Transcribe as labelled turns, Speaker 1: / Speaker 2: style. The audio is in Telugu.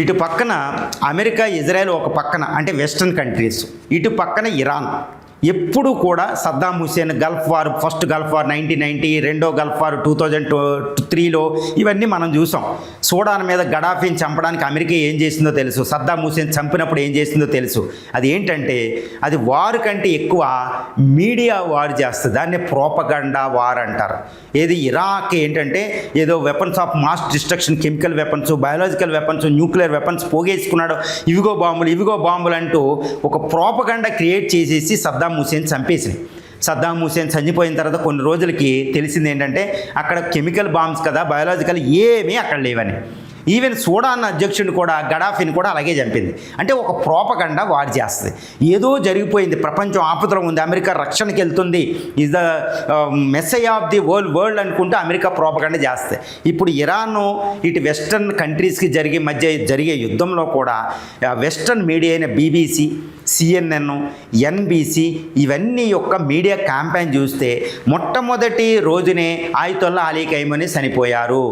Speaker 1: ఇటు పక్కన అమెరికా, ఇజ్రాయెల్ ఒక పక్కన, అంటే వెస్టర్న్ కంట్రీస్. ఇటు పక్కన ఇరాన్. ఎప్పుడు కూడా Saddam Hussein Gulf War, first Gulf War 1990, రెండో గల్ఫ్ వార్ 2003లో ఇవన్నీ మనం చూసాం. సూడాన్ మీద గడాఫీని చంపడానికి అమెరికా ఏం చేసిందో తెలుసు, సద్దాం హుసేన్ చంపినప్పుడు ఏం చేసిందో తెలుసు. అది ఏంటంటే అది వార్ కంటే ఎక్కువ మీడియా వార్ చేస్తుంది. దాన్ని ప్రోపగండా వార్ అంటారు. ఏది ఇరాక్ ఏంటంటే ఏదో weapons of mass destruction, chemical weapons, biological weapons, nuclear weapons పోగేసుకున్నాడు, ఇవిగో బాంబులు అంటూ ఒక ప్రోపగండా క్రియేట్ చేసేసి సద్దాం హుసేన్ చంపేసింది. సద్దాం హుసేన్ చనిపోయిన తర్వాత కొన్ని రోజులకి తెలిసింది ఏంటంటే అక్కడ కెమికల్ బాంబ్స్ కదా, బయాలజికల్ ఏమీ అక్కడ లేవని. ఈవెన్ సూడాన్ అధ్యక్షుడిని కూడా, గడాఫీని కూడా అలాగే చంపింది. అంటే ఒక ప్రోపగండా వార్ చేస్తుంది. ఏదో జరిగిపోయింది, ప్రపంచం ఆపదలో ఉంది, అమెరికా రక్షణకి వెళ్తుంది, is the Messiah of the world అనుకుంటూ అమెరికా ప్రోపగండా చేస్తుంది. ఇప్పుడు ఇరాన్ ఇటు వెస్టర్న్ కంట్రీస్కి మధ్య జరిగే యుద్ధంలో కూడా వెస్టర్న్ మీడియా అయిన BBC, CNN, NBC ఇవన్నీ యొక్క మీడియా క్యాంపెయిన్ చూస్తే మొట్టమొదటి రోజునే ఆయితొల్లా అలీ ఖైమనీ చనిపోయారు.